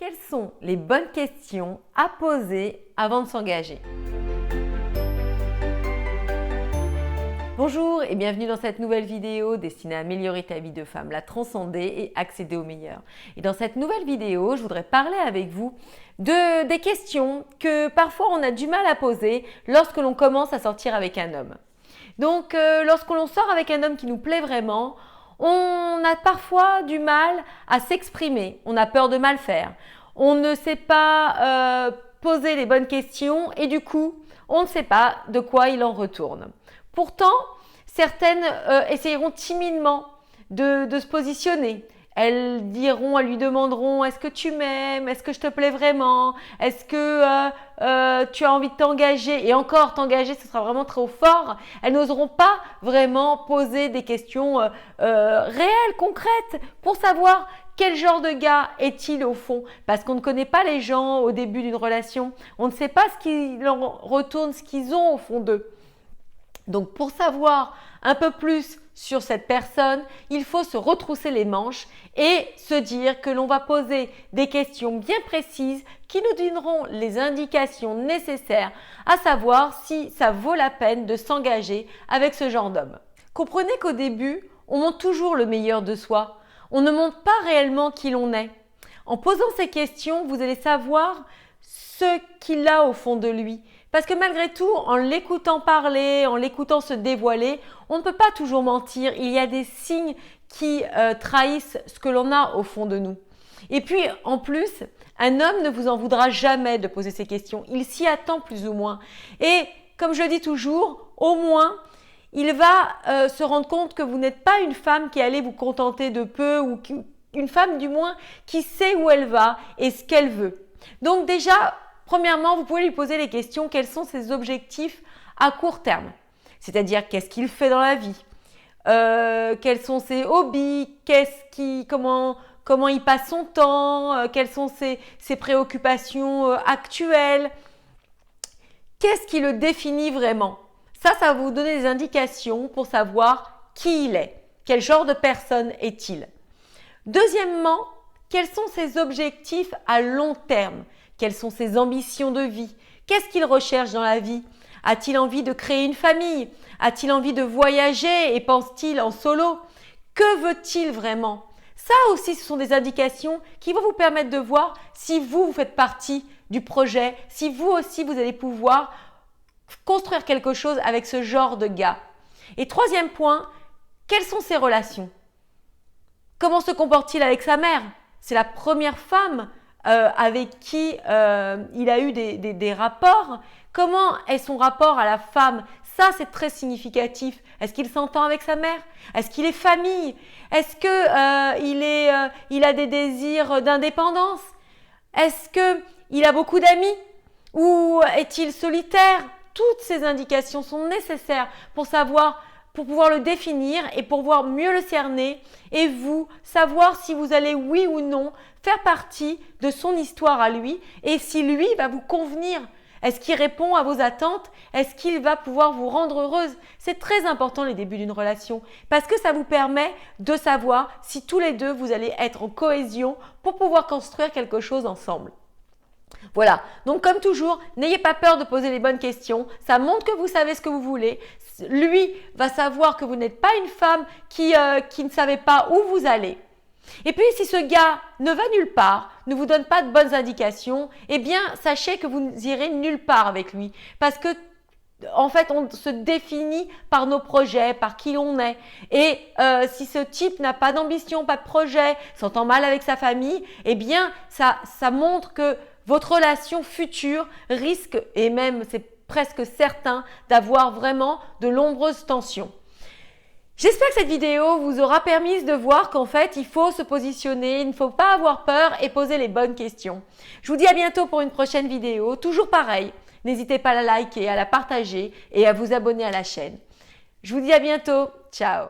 Quelles sont les bonnes questions à poser avant de s'engager? Bonjour et bienvenue dans cette nouvelle vidéo destinée à améliorer ta vie de femme, la transcender et accéder au meilleur. Et dans cette nouvelle vidéo, je voudrais parler avec vous des questions que parfois on a du mal à poser lorsque l'on commence à sortir avec un homme. Donc lorsque l'on sort avec un homme qui nous plaît vraiment, on a parfois du mal à s'exprimer, on a peur de mal faire, on ne sait pas poser les bonnes questions et du coup, on ne sait pas de quoi il en retourne. Pourtant, certaines essayeront timidement de se positionner. Elles lui demanderont « Est-ce que tu m'aimes? Est-ce que je te plais vraiment? Est-ce que tu as envie de t'engager ?» Et encore, t'engager, ce sera vraiment trop fort. Elles n'oseront pas vraiment poser des questions réelles, concrètes, pour savoir quel genre de gars est-il au fond. Parce qu'on ne connaît pas les gens au début d'une relation. On ne sait pas ce qu'ils en retournent, ce qu'ils ont au fond d'eux. Donc pour savoir un peu plus sur cette personne, il faut se retrousser les manches et se dire que l'on va poser des questions bien précises qui nous donneront les indications nécessaires à savoir si ça vaut la peine de s'engager avec ce genre d'homme. Comprenez qu'au début, on montre toujours le meilleur de soi. On ne montre pas réellement qui l'on est. En posant ces questions, vous allez savoir ce qu'il a au fond de lui. Parce que malgré tout, en l'écoutant parler, en l'écoutant se dévoiler, on ne peut pas toujours mentir. Il y a des signes qui trahissent ce que l'on a au fond de nous. Et puis, en plus, un homme ne vous en voudra jamais de poser ces questions. Il s'y attend plus ou moins. Et comme je dis toujours, au moins, il va se rendre compte que vous n'êtes pas une femme qui allait vous contenter de peu ou une femme du moins qui sait où elle va et ce qu'elle veut. Donc déjà, premièrement, vous pouvez lui poser les questions, quels sont ses objectifs à court terme? C'est-à-dire, qu'est-ce qu'il fait dans la vie? Quels sont ses hobbies? Comment il passe son temps? Quelles sont ses préoccupations actuelles? Qu'est-ce qui le définit vraiment? Ça va vous donner des indications pour savoir qui il est. Quel genre de personne est-il? Deuxièmement, quels sont ses objectifs à long terme? Quelles sont ses ambitions de vie? Qu'est-ce qu'il recherche dans la vie? A-t-il envie de créer une famille? A-t-il envie de voyager et pense-t-il en solo? Que veut-il vraiment? Ça aussi, ce sont des indications qui vont vous permettre de voir si vous faites partie du projet, si vous aussi, vous allez pouvoir construire quelque chose avec ce genre de gars. Et troisième point, quelles sont ses relations? Comment se comporte-t-il avec sa mère? C'est la première femme avec qui il a eu des rapports. Comment est son rapport à la femme? Ça, c'est très significatif. Est-ce qu'il s'entend avec sa mère? Est-ce qu'il est famille? Est-ce qu'il a des désirs d'indépendance? Est-ce qu'il a beaucoup d'amis? Ou est-il solitaire? Toutes ces indications sont nécessaires pour pouvoir le définir et pour pouvoir mieux le cerner et vous savoir si vous allez oui ou non faire partie de son histoire à lui et si lui va vous convenir. Est-ce qu'il répond à vos attentes? Est-ce qu'il va pouvoir vous rendre heureuse? C'est très important les débuts d'une relation parce que ça vous permet de savoir si tous les deux vous allez être en cohésion pour pouvoir construire quelque chose ensemble. Voilà, donc comme toujours, n'ayez pas peur de poser les bonnes questions, ça montre que vous savez ce que vous voulez. Lui va savoir que vous n'êtes pas une femme qui ne savait pas où vous allez. Et puis si ce gars ne va nulle part, ne vous donne pas de bonnes indications, eh bien sachez que vous n'irez nulle part avec lui. Parce que en fait, on se définit par nos projets, par qui on est. Et si ce type n'a pas d'ambition, pas de projet, s'entend mal avec sa famille, eh bien ça montre que votre relation future risque, et même c'est presque certain, d'avoir vraiment de nombreuses tensions. J'espère que cette vidéo vous aura permis de voir qu'en fait, il faut se positionner, il ne faut pas avoir peur et poser les bonnes questions. Je vous dis à bientôt pour une prochaine vidéo, toujours pareil. N'hésitez pas à la liker, à la partager et à vous abonner à la chaîne. Je vous dis à bientôt. Ciao!